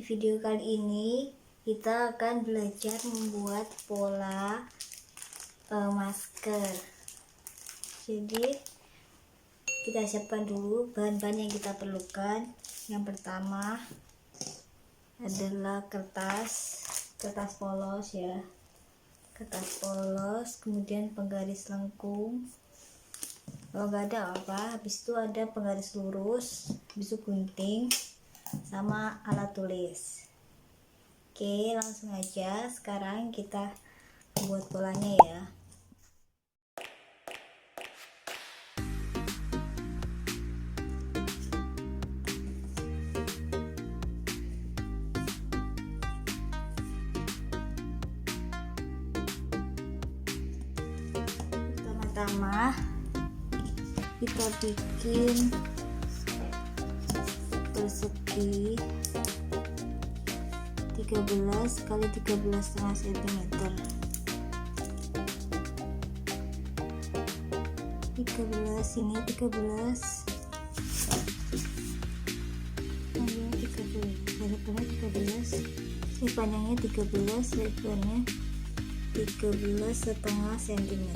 video kali ini kita akan belajar membuat pola masker. Jadi kita siapkan dulu bahan-bahan yang kita perlukan. Yang pertama adalah kertas polos ya, kertas polos, kemudian penggaris lengkung. Kalau nggak ada apa, habis itu ada penggaris lurus, habis itu gunting, sama alat tulis. Oke, langsung aja sekarang kita buat polanya ya. Pertama-tama kita bikin persegi 13 kali 13,5 cm. 13 ini 13 ini panjangnya 13, lebarnya 13,5 cm.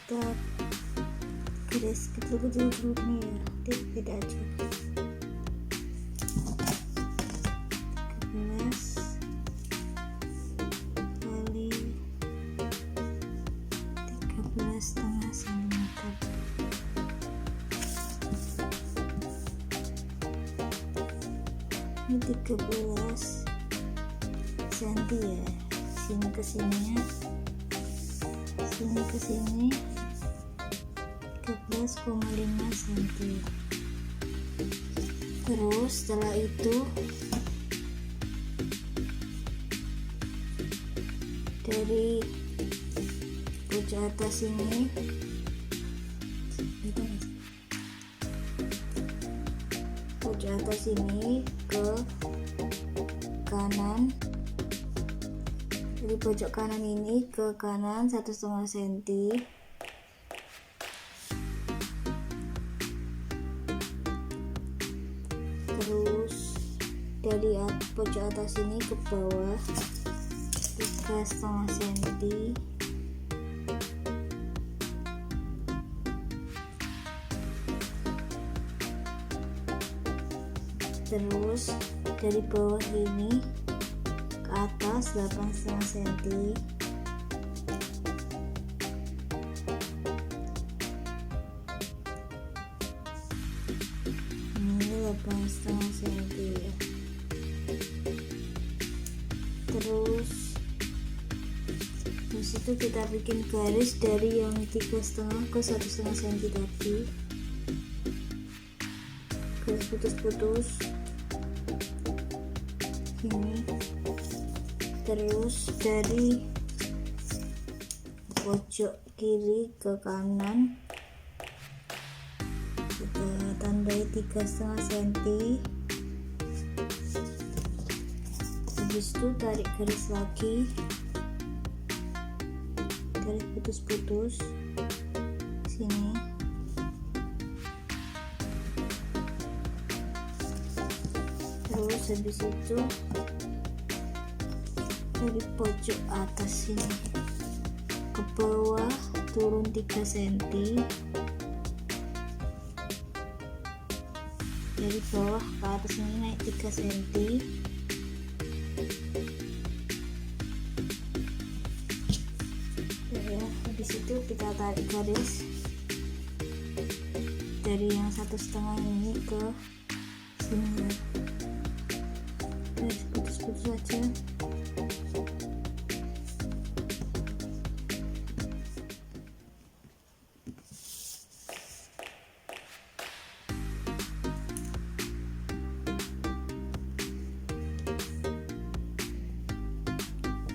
Kita garis kecil-kecil dulu nih ya, beda aja. 13,5 cm. Ini 13 cm ya, sini ke sini, sini ke sini 13,5 cm. Terus setelah itu dari pojok atas ini ke kanan, dari pojok kanan ini ke kanan 1,5 cm. Terus dari pojok atas ini ke bawah 3,5 cm. Terus dari bawah ini ke atas 8,5 cm. Ini 8,5 cm ya. Terus di situ kita bikin garis dari yang 3,5 ke 1,5 cm tadi, garis putus-putus ini. Terus dari pojok kiri ke kanan kita tandai 3,5 cm. Habis itu tarik garis lagi, garis putus-putus sini. Terus habis itu dari pojok atas sini ke bawah turun 3 cm, dari bawah ke atas ini naik 3 cm. Ya, habis itu kita tarik garis dari yang 1,5 ini ke sini, garis putus-putus aja.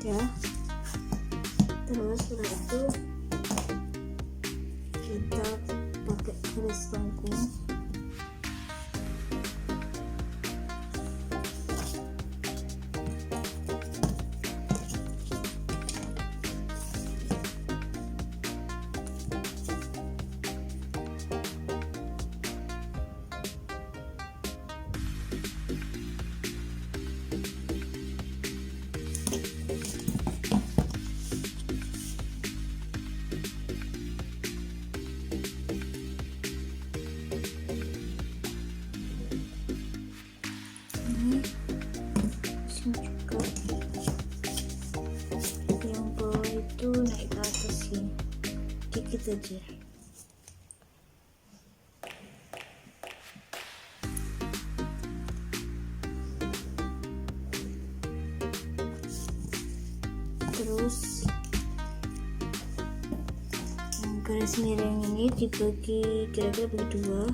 Ya, terus setelah itu kita pakai garis lengkung aja. Terus garis miring ini dibagi kira-kira bagi 2,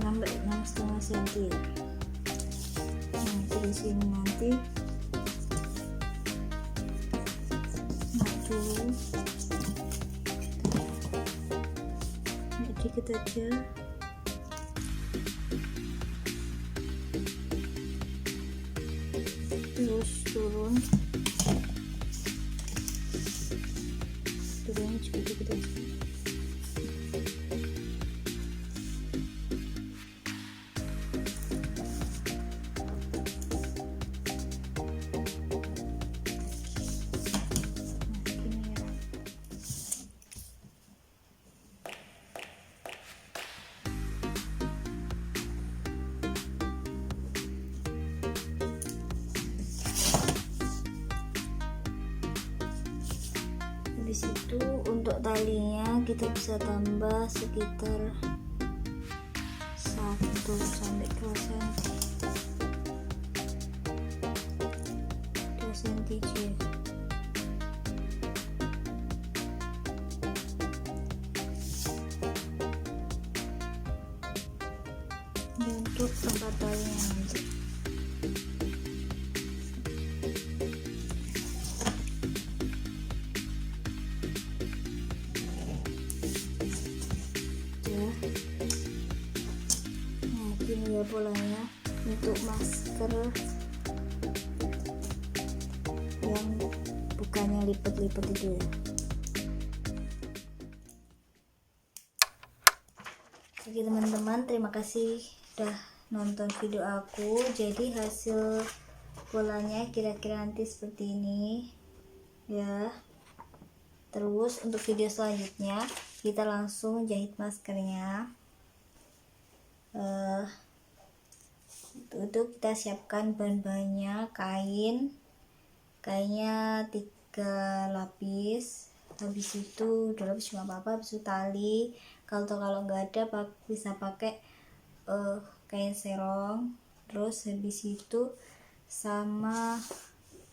6,5 cm ya. Nah, di sini nanti maju dikit aja. Terus turun juga dikit aja. Habis itu untuk talinya kita bisa tambah sekitar 1 sampai 2 cm. 2 cm aja. Ini untuk tempat talinya nanti. Nah, gini ya polanya untuk masker yang bukannya lipat-lipat itu ya. Oke teman-teman, terima kasih udah nonton video aku. Jadi hasil polanya kira-kira nanti seperti ini ya. Terus untuk video selanjutnya kita langsung jahit maskernya. Untuk kita siapkan bahan-bahannya, kainnya 3 lapis, habis itu 2 lapis cuma apa-apa, habis itu tali. Kalau nggak ada bisa pakai kain serong. Terus habis itu sama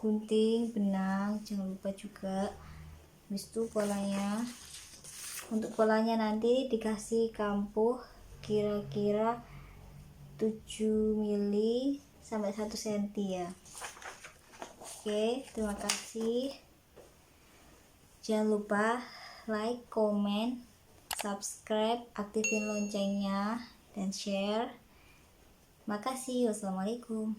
gunting, benang, jangan lupa juga. Habis itu polanya, untuk polanya nanti dikasih kampuh kira-kira 7 mili sampai 1 cm ya. Oke, terima kasih. Jangan lupa like, comment, subscribe, aktifin loncengnya, dan share. Makasih. Wassalamualaikum.